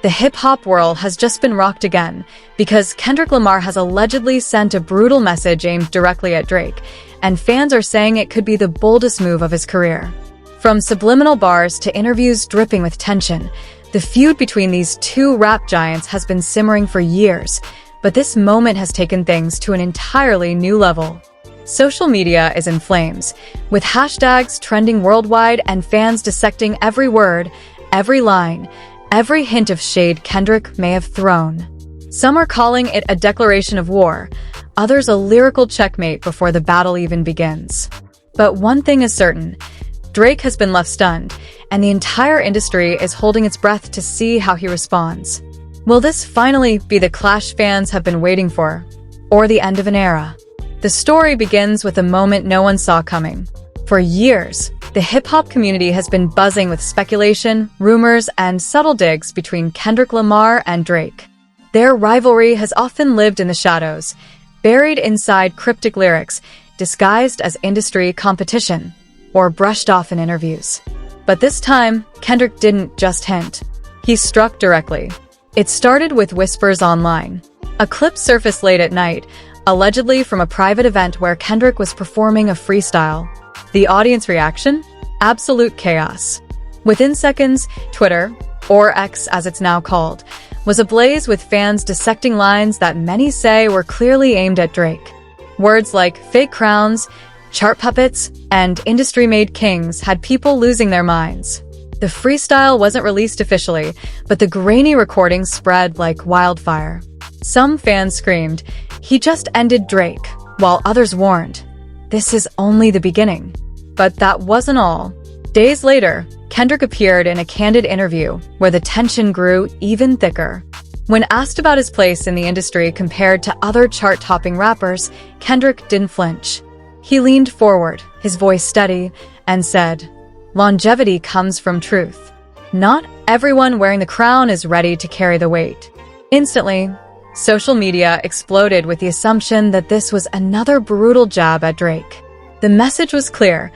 The hip-hop world has just been rocked again because Kendrick Lamar has allegedly sent a brutal message aimed directly at Drake, and fans are saying it could be the boldest move of his career. From subliminal bars to interviews dripping with tension, the feud between these two rap giants has been simmering for years, but this moment has taken things to an entirely new level. Social media is in flames, with hashtags trending worldwide and fans dissecting every word, every line, every hint of shade Kendrick may have thrown. Some are calling it a declaration of war, others a lyrical checkmate before the battle even begins. But one thing is certain, Drake has been left stunned, and the entire industry is holding its breath to see how he responds. Will this finally be the clash fans have been waiting for, or the end of an era? The story begins with a moment no one saw coming. For years, the hip-hop community has been buzzing with speculation, rumors, and subtle digs between Kendrick Lamar and Drake. Their rivalry has often lived in the shadows, buried inside cryptic lyrics, disguised as industry competition, or brushed off in interviews. But this time, Kendrick didn't just hint. He struck directly. It started with whispers online. A clip surfaced late at night, allegedly from a private event where Kendrick was performing a freestyle. The audience reaction? Absolute chaos. Within seconds, Twitter, or X as it's now called, was ablaze with fans dissecting lines that many say were clearly aimed at Drake. Words like fake crowns, chart puppets, and industry-made kings had people losing their minds. The freestyle wasn't released officially, but the grainy recording spread like wildfire. Some fans screamed, "He just ended Drake," while others warned, "This is only the beginning." But that wasn't all. Days later, Kendrick appeared in a candid interview where the tension grew even thicker. When asked about his place in the industry compared to other chart-topping rappers, Kendrick didn't flinch. He leaned forward, his voice steady, and said, "Longevity comes from truth. Not everyone wearing the crown is ready to carry the weight." Instantly, social media exploded with the assumption that this was another brutal jab at Drake. The message was clear.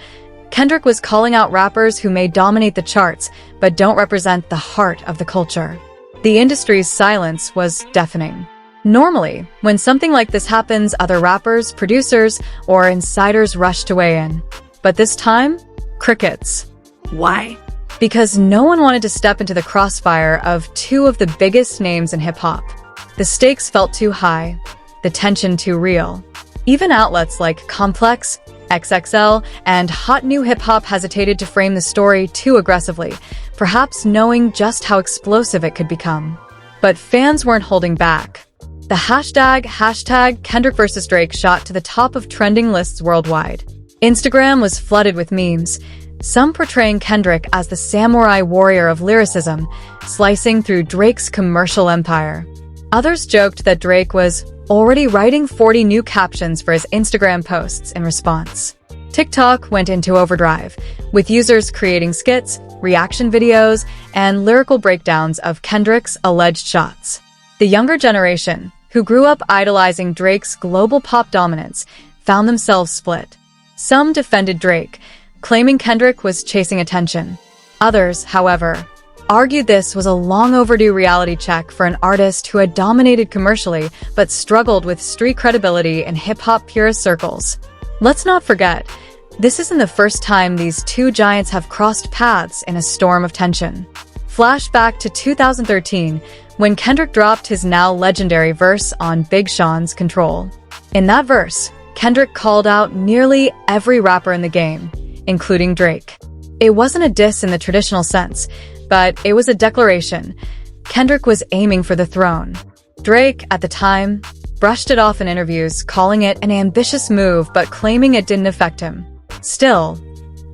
Kendrick was calling out rappers who may dominate the charts, but don't represent the heart of the culture. The industry's silence was deafening. Normally, when something like this happens, other rappers, producers, or insiders rush to weigh in. But this time, crickets. Why? Because no one wanted to step into the crossfire of two of the biggest names in hip-hop. The stakes felt too high, the tension too real. Even outlets like Complex, XXL, and Hot New Hip Hop hesitated to frame the story too aggressively, perhaps knowing just how explosive it could become. But fans weren't holding back. The hashtag Kendrick vs. Drake shot to the top of trending lists worldwide. Instagram was flooded with memes, some portraying Kendrick as the samurai warrior of lyricism, slicing through Drake's commercial empire. Others joked that Drake was already writing 40 new captions for his Instagram posts in response. TikTok went into overdrive, with users creating skits, reaction videos, and lyrical breakdowns of Kendrick's alleged shots. The younger generation, who grew up idolizing Drake's global pop dominance, found themselves split. Some defended Drake, claiming Kendrick was chasing attention. Others, however, argued this was a long overdue reality check for an artist who had dominated commercially but struggled with street credibility in hip-hop purist circles. Let's not forget, this isn't the first time these two giants have crossed paths in a storm of tension. Flashback to 2013, when Kendrick dropped his now legendary verse on Big Sean's Control. In that verse, Kendrick called out nearly every rapper in the game, including Drake. It wasn't a diss in the traditional sense, but it was a declaration. Kendrick was aiming for the throne. Drake, at the time, brushed it off in interviews, calling it an ambitious move but claiming it didn't affect him. Still,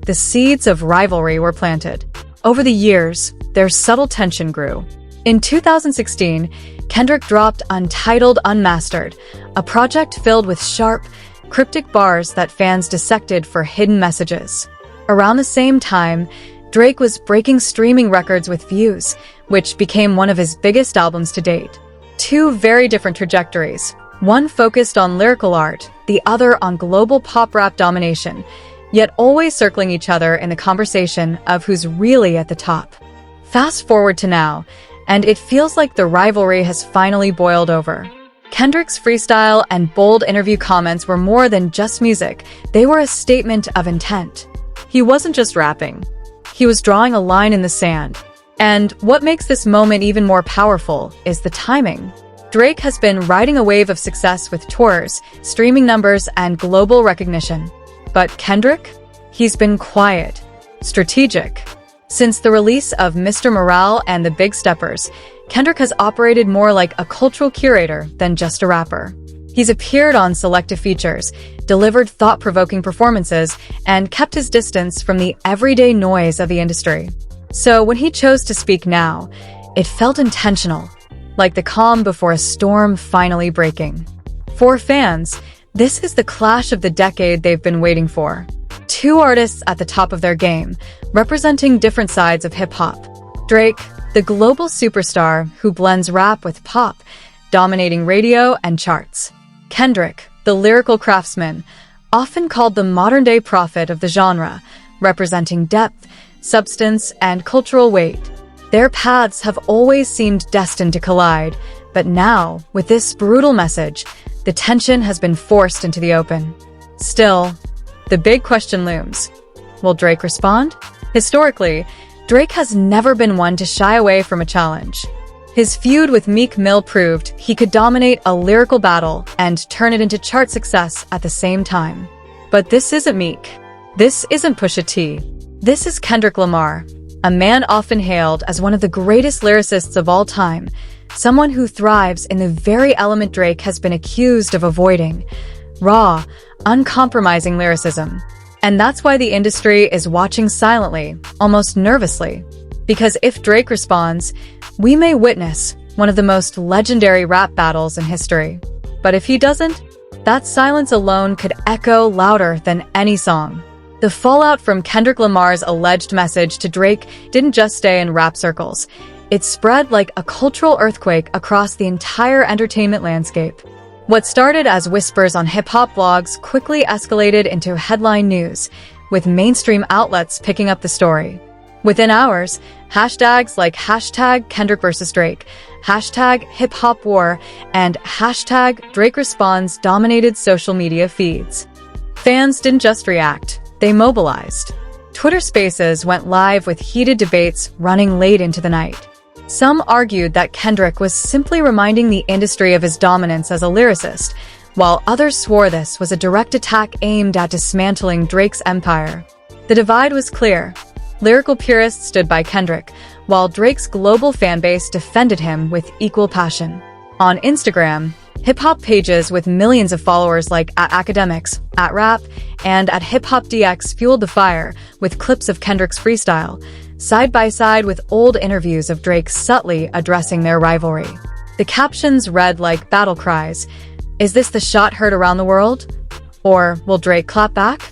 the seeds of rivalry were planted. Over the years, their subtle tension grew. In 2016, Kendrick dropped Untitled Unmastered, a project filled with sharp, cryptic bars that fans dissected for hidden messages. Around the same time, Drake was breaking streaming records with views, which became one of his biggest albums to date. Two very different trajectories, one focused on lyrical art, the other on global pop rap domination, yet always circling each other in the conversation of who's really at the top. Fast forward to now, and it feels like the rivalry has finally boiled over. Kendrick's freestyle and bold interview comments were more than just music. They were a statement of intent. He wasn't just rapping. He was drawing a line in the sand. And what makes this moment even more powerful is the timing. Drake has been riding a wave of success with tours, streaming numbers, and global recognition. But Kendrick? He's been quiet, strategic. Since the release of Mr. Morale and the Big Steppers, Kendrick has operated more like a cultural curator than just a rapper. He's appeared on selective features, delivered thought-provoking performances, and kept his distance from the everyday noise of the industry. So when he chose to speak now, it felt intentional, like the calm before a storm finally breaking. For fans, this is the clash of the decade they've been waiting for. Two artists at the top of their game, representing different sides of hip-hop. Drake, the global superstar who blends rap with pop, dominating radio and charts. Kendrick, the lyrical craftsman, often called the modern-day prophet of the genre, representing depth, substance, and cultural weight. Their paths have always seemed destined to collide, but now, with this brutal message, the tension has been forced into the open. Still, the big question looms. Will Drake respond? Historically, Drake has never been one to shy away from a challenge. His feud with Meek Mill proved he could dominate a lyrical battle and turn it into chart success at the same time. But this isn't Meek. This isn't Pusha T. This is Kendrick Lamar, a man often hailed as one of the greatest lyricists of all time, someone who thrives in the very element Drake has been accused of avoiding: raw, uncompromising lyricism. And that's why the industry is watching silently, almost nervously. Because if Drake responds, we may witness one of the most legendary rap battles in history. But if he doesn't, that silence alone could echo louder than any song. The fallout from Kendrick Lamar's alleged message to Drake didn't just stay in rap circles. It spread like a cultural earthquake across the entire entertainment landscape. What started as whispers on hip-hop blogs quickly escalated into headline news, with mainstream outlets picking up the story. Within hours, hashtags like #Kendrick vs. Drake, #HipHopWar, and #DrakeResponds dominated social media feeds. Fans didn't just react. They mobilized. Twitter Spaces went live with heated debates running late into the night. Some argued that Kendrick was simply reminding the industry of his dominance as a lyricist, while others swore this was a direct attack aimed at dismantling Drake's empire. The divide was clear. Lyrical purists stood by Kendrick, while Drake's global fanbase defended him with equal passion. On Instagram, hip-hop pages with millions of followers like @Academics, @Rap, and @HipHopDX fueled the fire, with clips of Kendrick's freestyle, side by side with old interviews of Drake subtly addressing their rivalry. The captions read like battle cries: "Is this the shot heard around the world?" Or "Will Drake clap back?"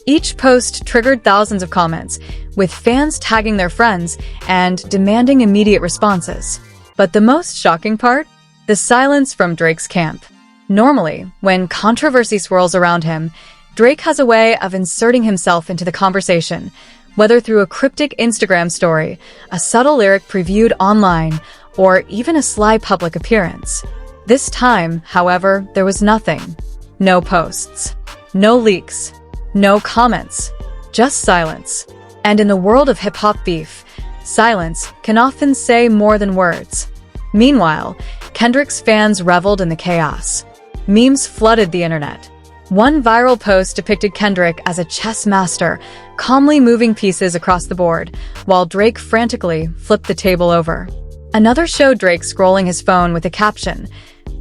Each post triggered thousands of comments, with fans tagging their friends and demanding immediate responses. But the most shocking part? The silence from Drake's camp. Normally, when controversy swirls around him, Drake has a way of inserting himself into the conversation, whether through a cryptic Instagram story, a subtle lyric previewed online, or even a sly public appearance. This time, however, there was nothing. No posts. No leaks. No comments. Just silence. And in the world of hip-hop beef, silence can often say more than words. Meanwhile, Kendrick's fans reveled in the chaos. Memes flooded the internet. One viral post depicted Kendrick as a chess master, calmly moving pieces across the board, while Drake frantically flipped the table over. Another showed Drake scrolling his phone with a caption,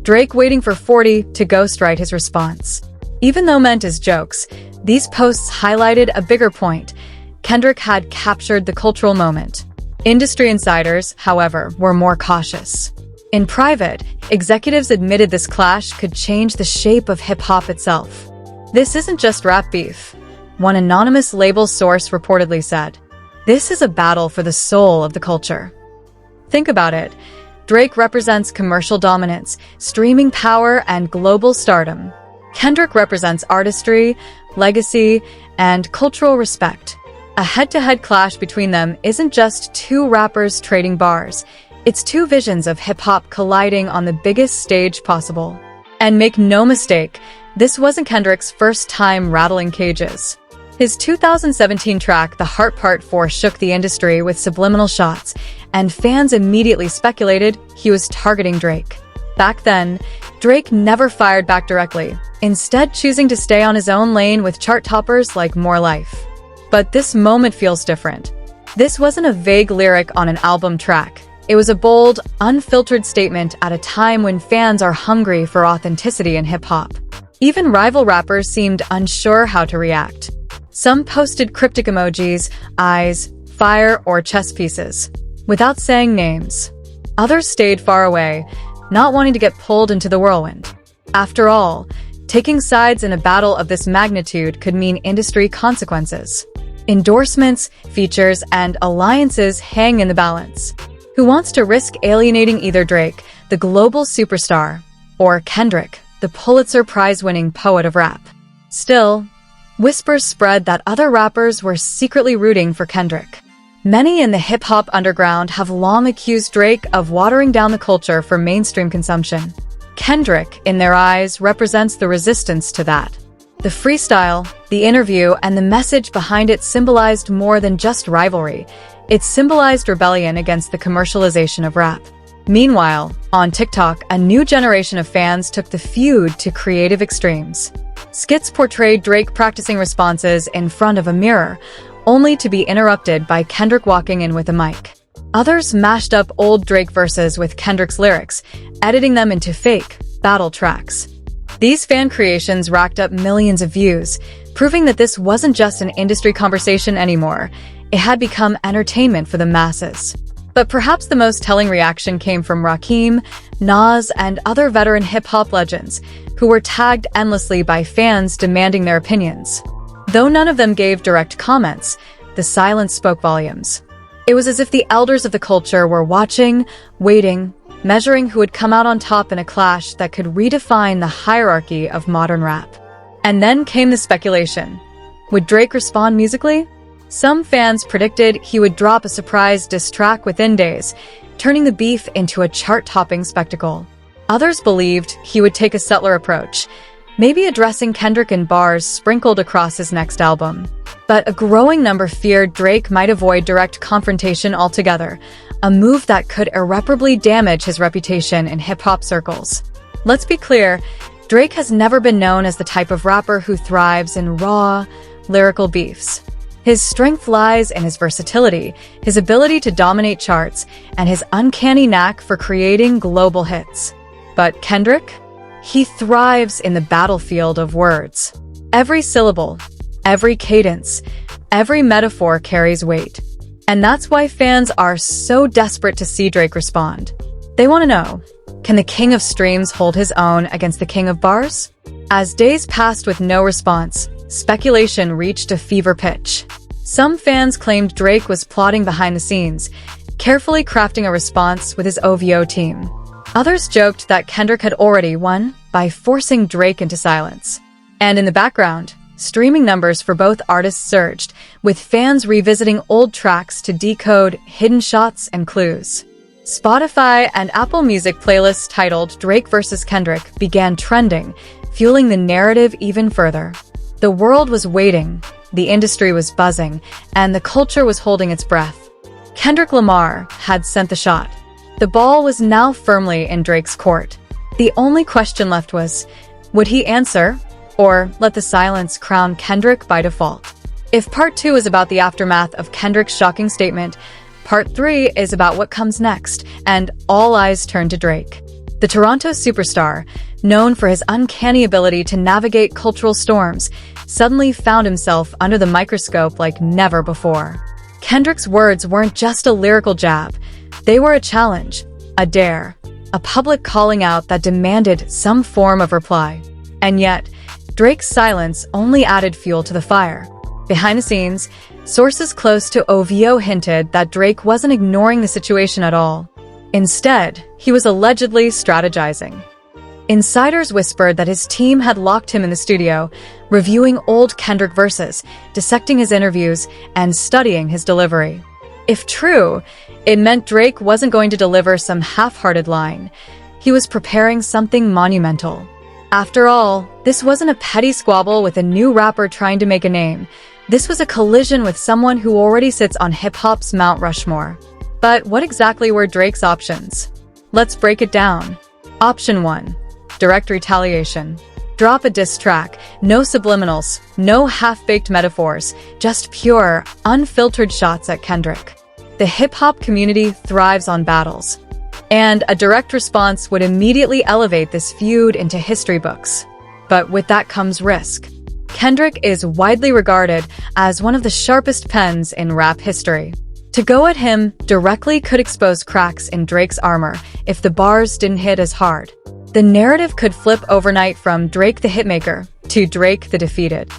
"Drake waiting for 40 to ghostwrite his response." Even though meant as jokes, these posts highlighted a bigger point. Kendrick had captured the cultural moment. Industry insiders, however, were more cautious. In private, executives admitted this clash could change the shape of hip-hop itself. "This isn't just rap beef," one anonymous label source reportedly said. "This is a battle for the soul of the culture." Think about it. Drake represents commercial dominance, streaming power, and global stardom. Kendrick represents artistry, legacy, and cultural respect. A head-to-head clash between them isn't just two rappers trading bars. It's two visions of hip-hop colliding on the biggest stage possible. And make no mistake, this wasn't Kendrick's first time rattling cages. His 2017 track, The Heart Part 4, shook the industry with subliminal shots, and fans immediately speculated he was targeting Drake. Back then, Drake never fired back directly, instead choosing to stay on his own lane with chart toppers like More Life. But this moment feels different. This wasn't a vague lyric on an album track. It was a bold, unfiltered statement at a time when fans are hungry for authenticity in hip-hop. Even rival rappers seemed unsure how to react. Some posted cryptic emojis, eyes, fire, or chess pieces, without saying names. Others stayed far away, not wanting to get pulled into the whirlwind. After all, taking sides in a battle of this magnitude could mean industry consequences. Endorsements, features, and alliances hang in the balance. Who wants to risk alienating either Drake, the global superstar, or Kendrick, the Pulitzer Prize-winning poet of rap? Still, whispers spread that other rappers were secretly rooting for Kendrick. Many in the hip-hop underground have long accused Drake of watering down the culture for mainstream consumption. Kendrick, in their eyes, represents the resistance to that. The freestyle, the interview, and the message behind it symbolized more than just rivalry. It symbolized rebellion against the commercialization of rap. Meanwhile, on TikTok, a new generation of fans took the feud to creative extremes. Skits portrayed Drake practicing responses in front of a mirror, only to be interrupted by Kendrick walking in with a mic. Others mashed up old Drake verses with Kendrick's lyrics, editing them into fake battle tracks. These fan creations racked up millions of views, proving that this wasn't just an industry conversation anymore. It had become entertainment for the masses. But perhaps the most telling reaction came from Rakim, Nas, and other veteran hip-hop legends, who were tagged endlessly by fans demanding their opinions. Though none of them gave direct comments, the silence spoke volumes. It was as if the elders of the culture were watching, waiting, measuring who would come out on top in a clash that could redefine the hierarchy of modern rap. And then came the speculation. Would Drake respond musically? Some fans predicted he would drop a surprise diss track within days, turning the beef into a chart-topping spectacle. Others believed he would take a subtler approach, maybe addressing Kendrick in bars sprinkled across his next album. But a growing number feared Drake might avoid direct confrontation altogether, a move that could irreparably damage his reputation in hip-hop circles. Let's be clear, Drake has never been known as the type of rapper who thrives in raw, lyrical beefs. His strength lies in his versatility, his ability to dominate charts, and his uncanny knack for creating global hits. But Kendrick? He thrives in the battlefield of words. Every syllable, every cadence, every metaphor carries weight. And that's why fans are so desperate to see Drake respond. They want to know, can the king of streams hold his own against the king of bars? As days passed with no response, speculation reached a fever pitch. Some fans claimed Drake was plotting behind the scenes, carefully crafting a response with his OVO team. Others joked that Kendrick had already won by forcing Drake into silence. And in the background, streaming numbers for both artists surged, with fans revisiting old tracks to decode hidden shots and clues. Spotify and Apple Music playlists titled Drake vs. Kendrick began trending, fueling the narrative even further. The world was waiting, the industry was buzzing, and the culture was holding its breath. Kendrick Lamar had sent the shot. The ball was now firmly in Drake's court. The only question left was, would he answer, or let the silence crown Kendrick by default? If Part 2 is about the aftermath of Kendrick's shocking statement, Part 3 is about what comes next, and all eyes turn to Drake. The Toronto superstar, known for his uncanny ability to navigate cultural storms, suddenly found himself under the microscope like never before. Kendrick's words weren't just a lyrical jab. They were a challenge, a dare, a public calling out that demanded some form of reply. And yet, Drake's silence only added fuel to the fire. Behind the scenes, sources close to OVO hinted that Drake wasn't ignoring the situation at all. Instead, he was allegedly strategizing. Insiders whispered that his team had locked him in the studio, reviewing old Kendrick verses, dissecting his interviews, and studying his delivery. If true, it meant Drake wasn't going to deliver some half-hearted line. He was preparing something monumental. After all, this wasn't a petty squabble with a new rapper trying to make a name. This was a collision with someone who already sits on hip-hop's Mount Rushmore. But what exactly were Drake's options? Let's break it down. Option 1. Direct retaliation. Drop a diss track, no subliminals, no half-baked metaphors, just pure, unfiltered shots at Kendrick. The hip-hop community thrives on battles, and a direct response would immediately elevate this feud into history books. But with that comes risk. Kendrick is widely regarded as one of the sharpest pens in rap history. To go at him directly could expose cracks in Drake's armor if the bars didn't hit as hard. The narrative could flip overnight from Drake the hitmaker to Drake the defeated.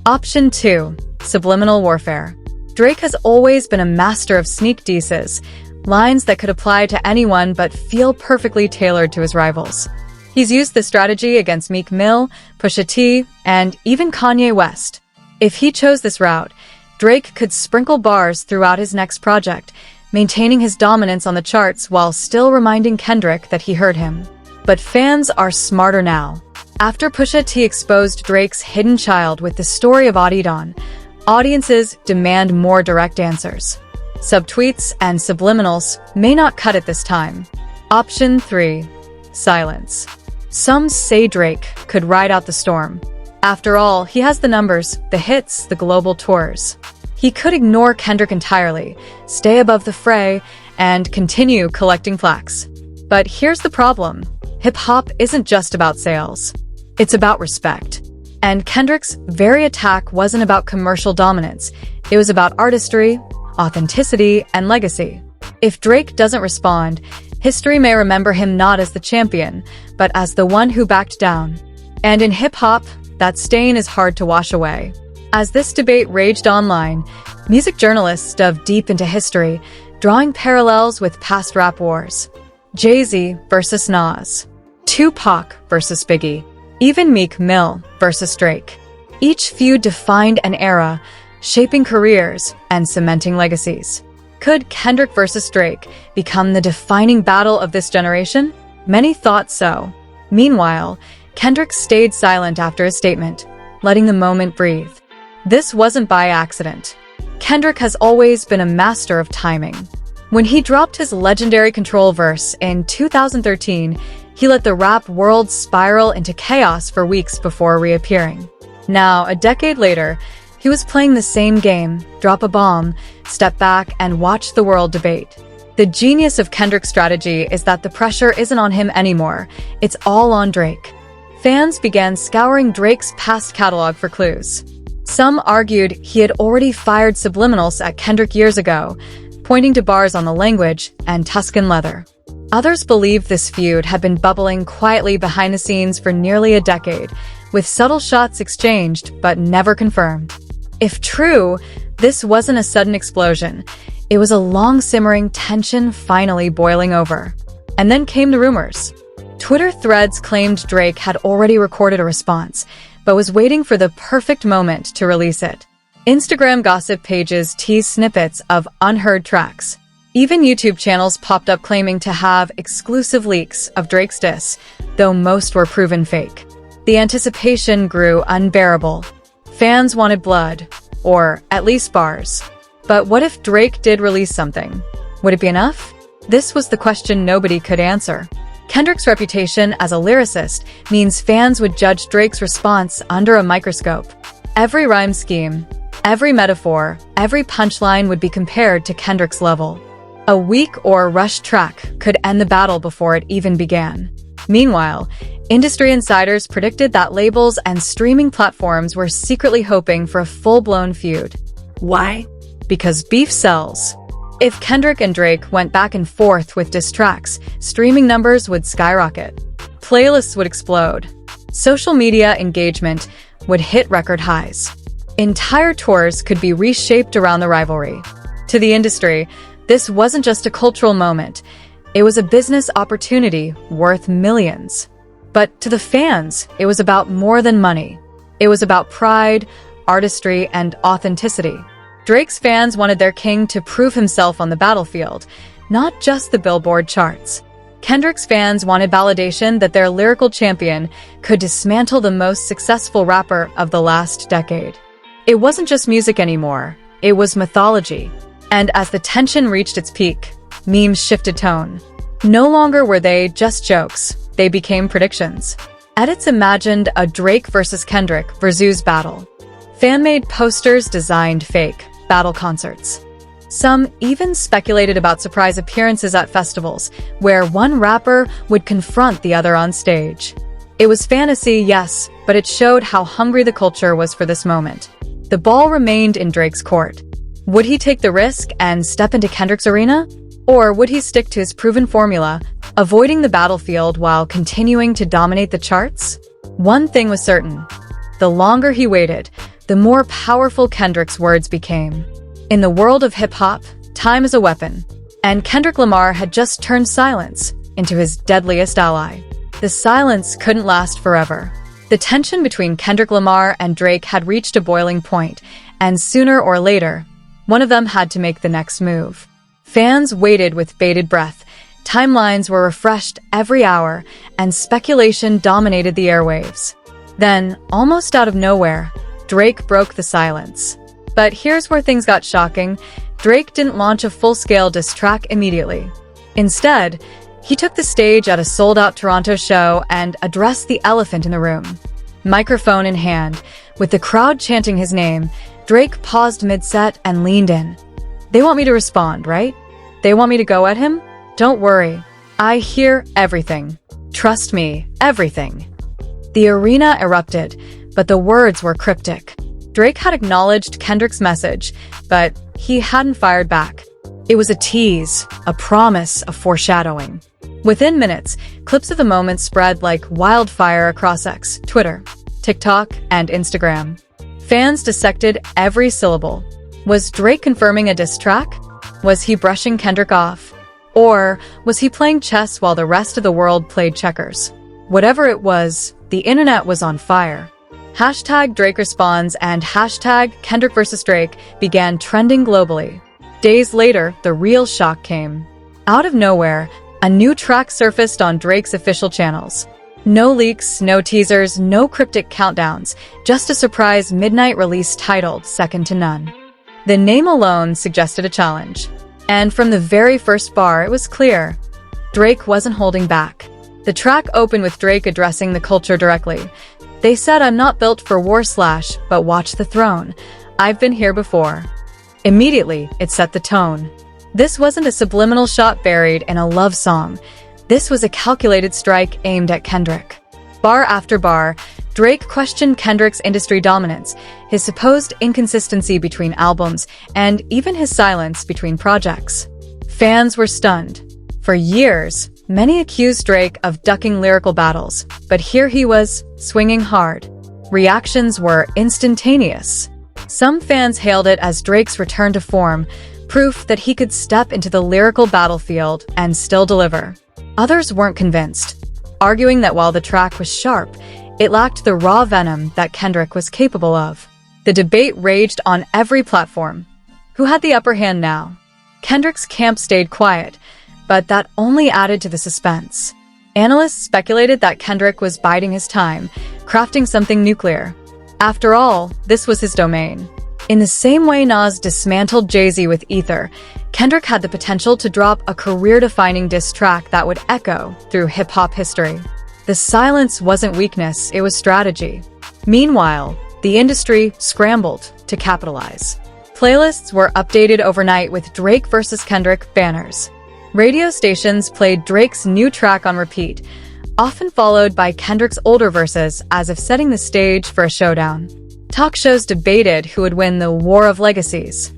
Option 2. Subliminal warfare. Drake has always been a master of sneak disses, lines that could apply to anyone but feel perfectly tailored to his rivals. He's used this strategy against Meek Mill, Pusha T, and even Kanye West. If he chose this route, Drake could sprinkle bars throughout his next project, maintaining his dominance on the charts while still reminding Kendrick that he heard him. But fans are smarter now. After Pusha T exposed Drake's hidden child with the story of Adidon, audiences demand more direct answers. Subtweets and subliminals may not cut it this time. Option 3. Silence. Some say Drake could ride out the storm. After all, he has the numbers, the hits, the global tours. He could ignore Kendrick entirely, stay above the fray, and continue collecting plaques. But here's the problem. Hip-hop isn't just about sales. It's about respect. And Kendrick's very attack wasn't about commercial dominance. It was about artistry, authenticity, and legacy. If Drake doesn't respond, history may remember him not as the champion, but as the one who backed down. And in hip-hop, that stain is hard to wash away. As this debate raged online, music journalists dove deep into history, drawing parallels with past rap wars. Jay-Z versus Nas. Tupac versus Biggie, even Meek Mill versus Drake. Each feud defined an era, shaping careers and cementing legacies. Could Kendrick versus Drake become the defining battle of this generation? Many thought so. Meanwhile, Kendrick stayed silent after his statement, letting the moment breathe. This wasn't by accident. Kendrick has always been a master of timing. When he dropped his legendary Control verse in 2013, he let the rap world spiral into chaos for weeks before reappearing. Now, a decade later, he was playing the same game, drop a bomb, step back, and watch the world debate. The genius of Kendrick's strategy is that the pressure isn't on him anymore, it's all on Drake. Fans began scouring Drake's past catalog for clues. Some argued he had already fired subliminals at Kendrick years ago, pointing to bars on the language and Tuscan leather. Others believed this feud had been bubbling quietly behind the scenes for nearly a decade, with subtle shots exchanged but never confirmed. If true, this wasn't a sudden explosion. It was a long-simmering tension finally boiling over. And then came the rumors. Twitter threads claimed Drake had already recorded a response, but was waiting for the perfect moment to release it. Instagram gossip pages teased snippets of unheard tracks. Even YouTube channels popped up claiming to have exclusive leaks of Drake's diss, though most were proven fake. The anticipation grew unbearable. Fans wanted blood, or at least bars. But what if Drake did release something? Would it be enough? This was the question nobody could answer. Kendrick's reputation as a lyricist means fans would judge Drake's response under a microscope. Every rhyme scheme, every metaphor, every punchline would be compared to Kendrick's level. A weak or rushed track could end the battle before it even began. Meanwhile, industry insiders predicted that labels and streaming platforms were secretly hoping for a full-blown feud. Why? Because beef sells. If Kendrick and Drake went back and forth with diss tracks, streaming numbers would skyrocket. Playlists would explode. Social media engagement would hit record highs. Entire tours could be reshaped around the rivalry. To the industry, this wasn't just a cultural moment. It was a business opportunity worth millions. But to the fans, it was about more than money. It was about pride, artistry, and authenticity. Drake's fans wanted their king to prove himself on the battlefield, not just the Billboard charts. Kendrick's fans wanted validation that their lyrical champion could dismantle the most successful rapper of the last decade. It wasn't just music anymore, it was mythology. And as the tension reached its peak, memes shifted tone. No longer were they just jokes, they became predictions. Edits imagined a Drake versus Kendrick versus battle. Fan-made posters designed fake battle concerts. Some even speculated about surprise appearances at festivals, where one rapper would confront the other on stage. It was fantasy, yes, but it showed how hungry the culture was for this moment. The ball remained in Drake's court. Would he take the risk and step into Kendrick's arena? Or would he stick to his proven formula, avoiding the battlefield while continuing to dominate the charts? One thing was certain. The longer he waited, the more powerful Kendrick's words became. In the world of hip-hop, time is a weapon, and Kendrick Lamar had just turned silence into his deadliest ally. The silence couldn't last forever. The tension between Kendrick Lamar and Drake had reached a boiling point, and sooner or later, one of them had to make the next move. Fans waited with bated breath. Timelines were refreshed every hour, and speculation dominated the airwaves. Then, almost out of nowhere, Drake broke the silence. But here's where things got shocking. Drake didn't launch a full-scale diss track immediately. Instead, he took the stage at a sold-out Toronto show and addressed the elephant in the room. Microphone in hand, with the crowd chanting his name, Drake paused mid-set and leaned in. "They want me to respond, right? They want me to go at him? Don't worry. I hear everything. Trust me, everything." The arena erupted, but the words were cryptic. Drake had acknowledged Kendrick's message, but he hadn't fired back. It was a tease, a promise, a foreshadowing. Within minutes, clips of the moment spread like wildfire across X, Twitter, TikTok, and Instagram. Fans dissected every syllable. Was Drake confirming a diss track? Was he brushing Kendrick off? Or was he playing chess while the rest of the world played checkers? Whatever it was, the internet was on fire. Hashtag Drake Responds and hashtag Kendrick vs. Drake began trending globally. Days later, the real shock came. Out of nowhere, a new track surfaced on Drake's official channels. No leaks, no teasers, no cryptic countdowns, just a surprise midnight release titled Second to None. The name alone suggested a challenge. And from the very first bar, it was clear. Drake wasn't holding back. The track opened with Drake addressing the culture directly. "They said I'm not built for war / but watch the throne. I've been here before." Immediately, it set the tone. This wasn't a subliminal shot buried in a love song. This was a calculated strike aimed at Kendrick. Bar after bar, Drake questioned Kendrick's industry dominance, his supposed inconsistency between albums, and even his silence between projects. Fans were stunned. For years, many accused Drake of ducking lyrical battles, but here he was, swinging hard. Reactions were instantaneous. Some fans hailed it as Drake's return to form, proof that he could step into the lyrical battlefield and still deliver. Others weren't convinced, arguing that while the track was sharp, it lacked the raw venom that Kendrick was capable of. The debate raged on every platform. Who had the upper hand now? Kendrick's camp stayed quiet, but that only added to the suspense. Analysts speculated that Kendrick was biding his time, crafting something nuclear. After all, this was his domain. In the same way Nas dismantled Jay-Z with Ether, Kendrick had the potential to drop a career-defining diss track that would echo through hip-hop history. The silence wasn't weakness, it was strategy. Meanwhile, the industry scrambled to capitalize. Playlists were updated overnight with Drake vs. Kendrick banners. Radio stations played Drake's new track on repeat, often followed by Kendrick's older verses as if setting the stage for a showdown. Talk shows debated who would win the War of Legacies.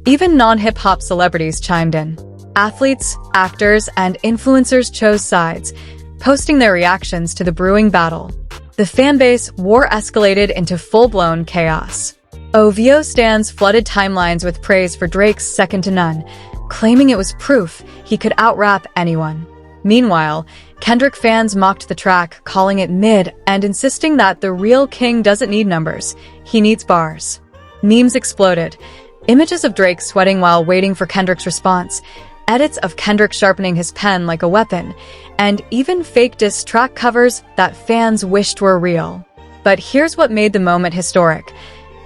Even non-hip-hop celebrities chimed in. Athletes, actors, and influencers chose sides, posting their reactions to the brewing battle. The fanbase war escalated into full-blown chaos. OVO stans flooded timelines with praise for Drake's Second to None, claiming it was proof he could out-rap anyone. Meanwhile, Kendrick fans mocked the track, calling it mid and insisting that the real king doesn't need numbers, he needs bars. Memes exploded. Images of Drake sweating while waiting for Kendrick's response, edits of Kendrick sharpening his pen like a weapon, and even fake diss track covers that fans wished were real. But here's what made the moment historic.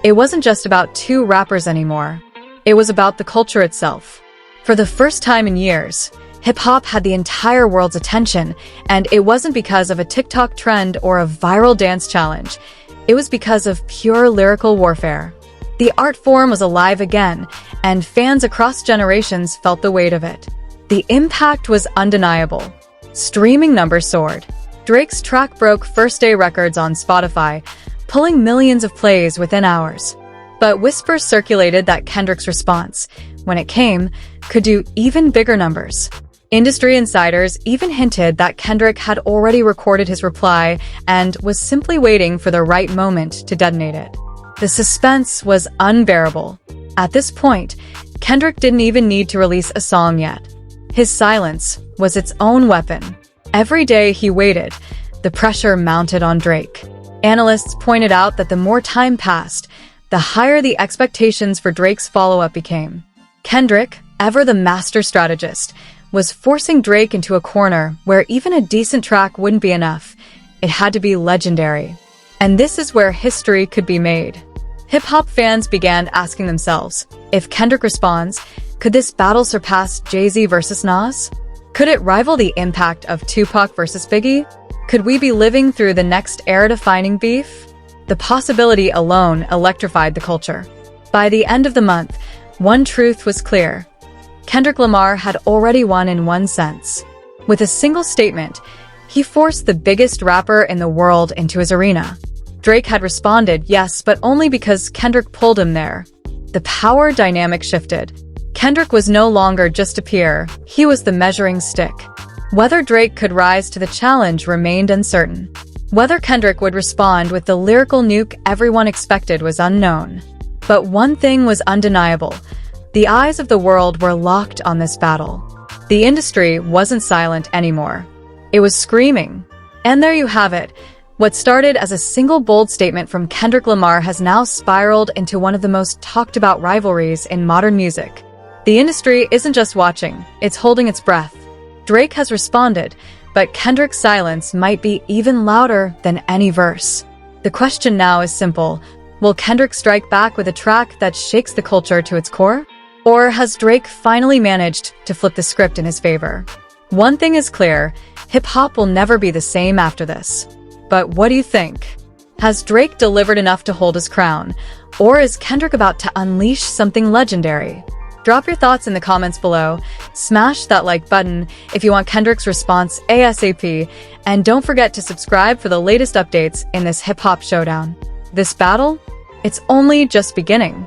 It wasn't just about two rappers anymore. It was about the culture itself. For the first time in years, hip-hop had the entire world's attention, and it wasn't because of a TikTok trend or a viral dance challenge. It was because of pure lyrical warfare. The art form was alive again, and fans across generations felt the weight of it. The impact was undeniable. Streaming numbers soared. Drake's track broke first-day records on Spotify, pulling millions of plays within hours. But whispers circulated that Kendrick's response, when it came, could do even bigger numbers. Industry insiders even hinted that Kendrick had already recorded his reply and was simply waiting for the right moment to detonate it. The suspense was unbearable. At this point, Kendrick didn't even need to release a song yet. His silence was its own weapon. Every day he waited, the pressure mounted on Drake. Analysts pointed out that the more time passed, the higher the expectations for Drake's follow-up became. Kendrick, ever the master strategist, was forcing Drake into a corner where even a decent track wouldn't be enough. It had to be legendary. And this is where history could be made. Hip-hop fans began asking themselves, if Kendrick responds, could this battle surpass Jay-Z versus Nas? Could it rival the impact of Tupac versus Biggie? Could we be living through the next era-defining beef? The possibility alone electrified the culture. By the end of the month, one truth was clear. Kendrick Lamar had already won in one sense. With a single statement, he forced the biggest rapper in the world into his arena. Drake had responded, yes, but only because Kendrick pulled him there. The power dynamic shifted. Kendrick was no longer just a peer, he was the measuring stick. Whether Drake could rise to the challenge remained uncertain. Whether Kendrick would respond with the lyrical nuke everyone expected was unknown. But one thing was undeniable. The eyes of the world were locked on this battle. The industry wasn't silent anymore. It was screaming. And there you have it. What started as a single bold statement from Kendrick Lamar has now spiraled into one of the most talked about rivalries in modern music. The industry isn't just watching, it's holding its breath. Drake has responded, but Kendrick's silence might be even louder than any verse. The question now is simple. Will Kendrick strike back with a track that shakes the culture to its core? Or has Drake finally managed to flip the script in his favor? One thing is clear, hip-hop will never be the same after this. But what do you think? Has Drake delivered enough to hold his crown? Or is Kendrick about to unleash something legendary? Drop your thoughts in the comments below, smash that like button if you want Kendrick's response ASAP, and don't forget to subscribe for the latest updates in this hip-hop showdown. This battle? It's only just beginning.